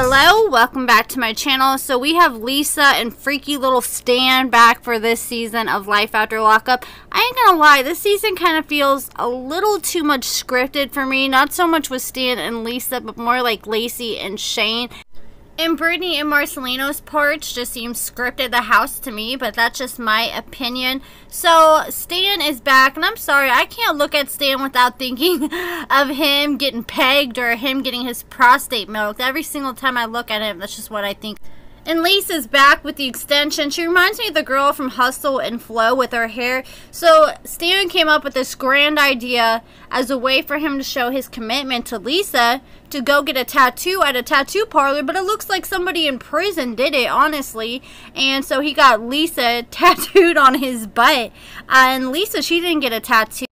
Hello, welcome back to my channel. So we have Lisa and freaky little Stan back for this season of Life After Lockup. I ain't gonna lie, this season kind of feels a little too much scripted for me. Not so much with Stan and Lisa, but more like Lacey and Shane. And Brittany and Marcelino's parts just seem scripted the house to me, but that's just my opinion. So Stan is back, and I'm sorry, I can't look at Stan without thinking of him getting pegged or him getting his prostate milked. Every single time I look at him, that's just what I think. And Lisa's back with the extension. She reminds me of the girl from Hustle and Flow with her hair. So Stan came up with this grand idea as a way for him to show his commitment to Lisa to go get a tattoo at a tattoo parlor. But it looks like somebody in prison did it, honestly. And so he got Lisa tattooed on his butt. And Lisa, she didn't get a tattoo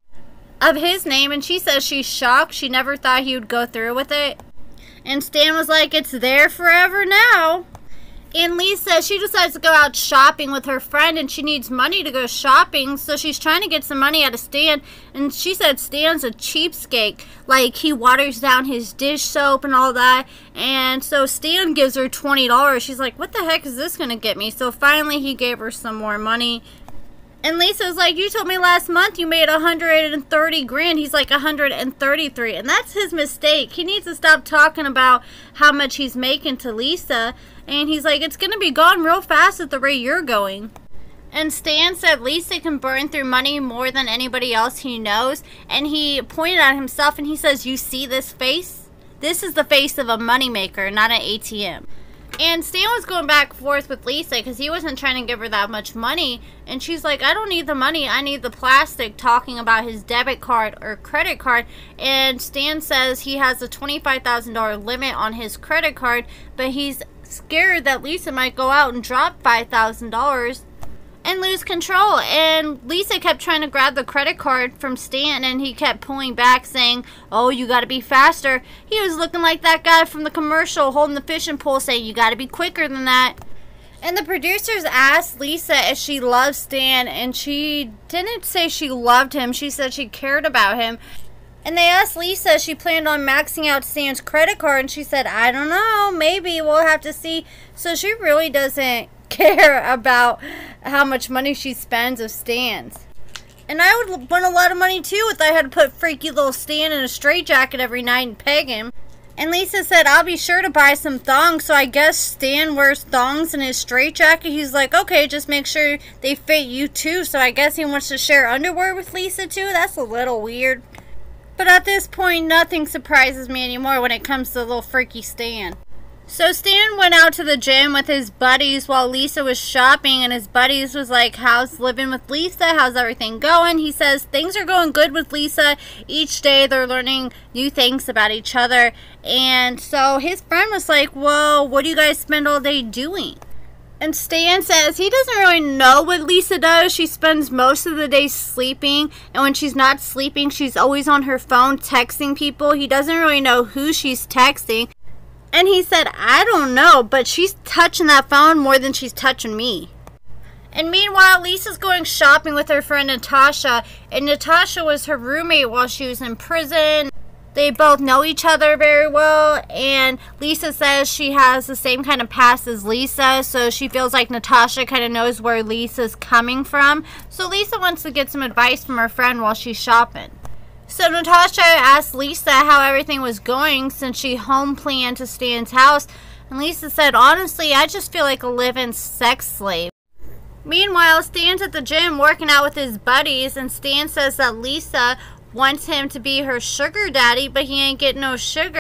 of his name. And she says she's shocked. She never thought he would go through with it. And Stan was like, it's there forever now. And Lisa, she decides to go out shopping with her friend, and she needs money to go shopping, so she's trying to get some money out of Stan, and she said Stan's a cheapskate, like he waters down his dish soap and all that, and so Stan gives her $20. She's like, what the heck is this gonna get me? So finally he gave her some more money. And Lisa's like, you told me last month you made 130 grand. He's like 133. And that's his mistake. He needs to stop talking about how much he's making to Lisa. And he's like, it's going to be gone real fast at the rate you're going. And Stan said Lisa can burn through money more than anybody else he knows. And he pointed at himself and he says, you see this face? This is the face of a moneymaker, not an ATM. And Stan was going back and forth with Lisa because he wasn't trying to give her that much money. And she's like, I don't need the money, I need the plastic, talking about his debit card or credit card. And Stan says he has a $25,000 limit on his credit card, but he's scared that Lisa might go out and drop $5,000 and lose control. And Lisa kept trying to grab the credit card from Stan, and he kept pulling back saying, oh, you gotta be faster. He was looking like that guy from the commercial holding the fishing pole saying, you gotta be quicker than that. And the producers asked Lisa if she loves Stan, and she didn't say she loved him. She said she cared about him. And they asked Lisa if she planned on maxing out Stan's credit card, and she said, I don't know, maybe, we'll have to see. So she really doesn't care about how much money she spends of Stan's. And I would want a lot of money too if I had to put freaky little Stan in a straitjacket every night and peg him. And Lisa said, I'll be sure to buy some thongs. So I guess Stan wears thongs in his straitjacket. He's like, okay, just make sure they fit you too. So I guess he wants to share underwear with Lisa too. That's a little weird. But at this point, nothing surprises me anymore when it comes to little freaky Stan. So Stan went out to the gym with his buddies while Lisa was shopping, and his buddies was like, how's living with Lisa? How's everything going? He says things are going good with Lisa. Each day they're learning new things about each other. And so his friend was like, well, what do you guys spend all day doing? And Stan says he doesn't really know what Lisa does. She spends most of the day sleeping, and when she's not sleeping, she's always on her phone texting people. He doesn't really know who she's texting. And he said, I don't know, but she's touching that phone more than she's touching me. And meanwhile, Lisa's going shopping with her friend Natasha. And Natasha was her roommate while she was in prison. They both know each other very well. And Lisa says she has the same kind of past as Lisa. So she feels like Natasha kind of knows where Lisa's coming from. So Lisa wants to get some advice from her friend while she's shopping. So Natasha asked Lisa how everything was going since she home planned to Stan's house. And Lisa said, honestly, I just feel like a living sex slave. Meanwhile, Stan's at the gym working out with his buddies. And Stan says that Lisa wants him to be her sugar daddy, but he ain't getting no sugar.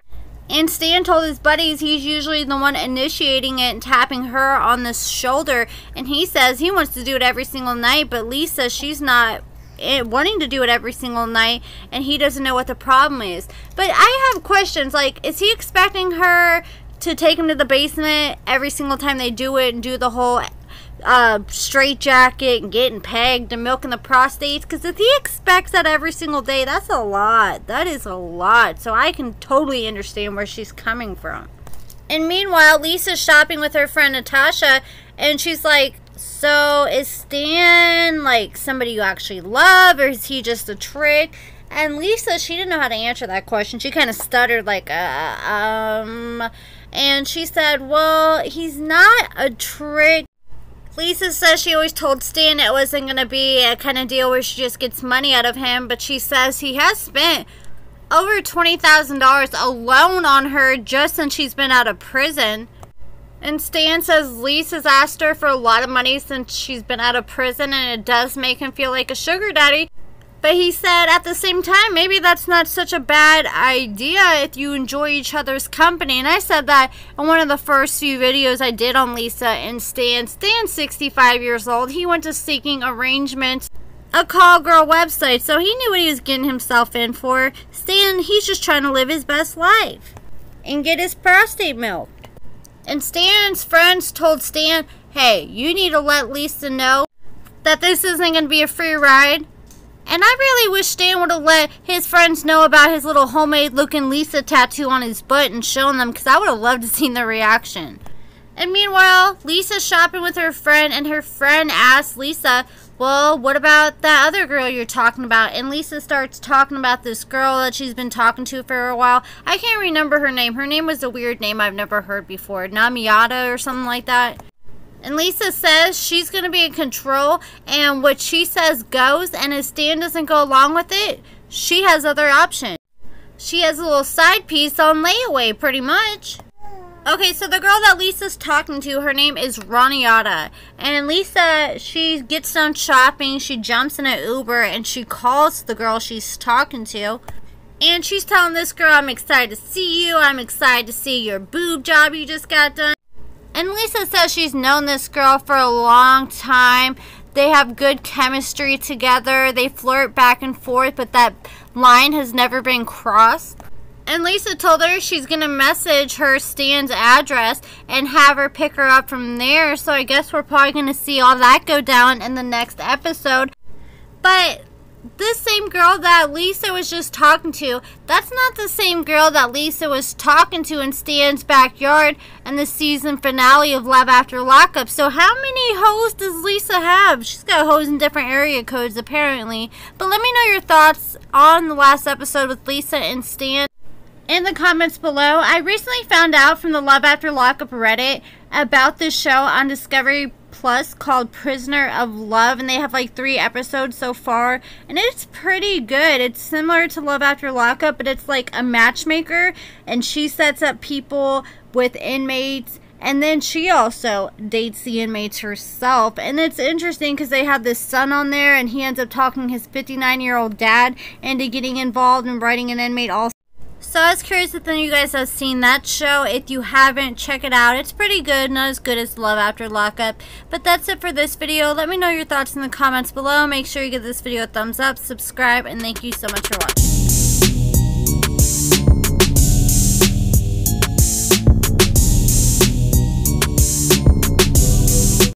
And Stan told his buddies he's usually the one initiating it and tapping her on the shoulder. And he says he wants to do it every single night, but Lisa, she's not wanting to do it every single night, and he doesn't know what the problem is. But I have questions, like, is he expecting her to take him to the basement every single time they do it and do the whole straitjacket and getting pegged and milking the prostates? Because if he expects that every single day, that's a lot. That is a lot. So I can totally understand where she's coming from. And meanwhile, Lisa's shopping with her friend Natasha, and she's like, so is Stan like somebody you actually love, or is he just a trick? And Lisa, she didn't know how to answer that question. She kind of stuttered like, And she said, well, he's not a trick. Lisa says she always told Stan it wasn't going to be a kind of deal where she just gets money out of him, but she says he has spent over $20,000 alone on her just since she's been out of prison. And Stan says Lisa's asked her for a lot of money since she's been out of prison, and it does make him feel like a sugar daddy. But he said at the same time, maybe that's not such a bad idea if you enjoy each other's company. And I said that in one of the first few videos I did on Lisa and Stan. Stan's 65 years old. He went to Seeking Arrangements, a call girl website, so he knew what he was getting himself in for. Stan, he's just trying to live his best life and get his prostate milked. And Stan's friends told Stan, hey, you need to let Lisa know that this isn't going to be a free ride. And I really wish Stan would have let his friends know about his little homemade looking Lisa tattoo on his butt and shown them, because I would have loved to see their reaction. And meanwhile, Lisa's shopping with her friend, and her friend asks Lisa, well, what about that other girl you're talking about? And Lisa starts talking about this girl that she's been talking to for a while. I can't remember her name. Her name was a weird name I've never heard before. Namiata or something like that. And Lisa says she's going to be in control, and what she says goes, and if Stan doesn't go along with it, she has other options. She has a little side piece on layaway, pretty much. Okay, so the girl that Lisa's talking to, her name is Raniata. And Lisa, she gets done shopping, she jumps in an Uber, and she calls the girl she's talking to. And she's telling this girl, I'm excited to see you, I'm excited to see your boob job you just got done. And Lisa says she's known this girl for a long time. They have good chemistry together. They flirt back and forth, but that line has never been crossed. And Lisa told her she's going to message her Stan's address and have her pick her up from there. So I guess we're probably going to see all that go down in the next episode. But this same girl that Lisa was just talking to, that's not the same girl that Lisa was talking to in Stan's backyard in the season finale of Love After Lockup. So how many hoes does Lisa have? She's got hoes in different area codes apparently. But let me know your thoughts on the last episode with Lisa and Stan in the comments below. I recently found out from the Love After Lockup Reddit about this show on Discovery Plus called Prisoner of Love, and they have like 3 episodes so far, and it's pretty good. It's similar to Love After Lockup, but it's like a matchmaker, and she sets up people with inmates, and then she also dates the inmates herself. And it's interesting because they have this son on there, and he ends up talking his 59-year-old dad into getting involved in writing an inmate also. So I was curious if any of you guys have seen that show. If you haven't, check it out. It's pretty good. Not as good as Love After Lockup. But that's it for this video. Let me know your thoughts in the comments below. Make sure you give this video a thumbs up, subscribe, and thank you so much for watching.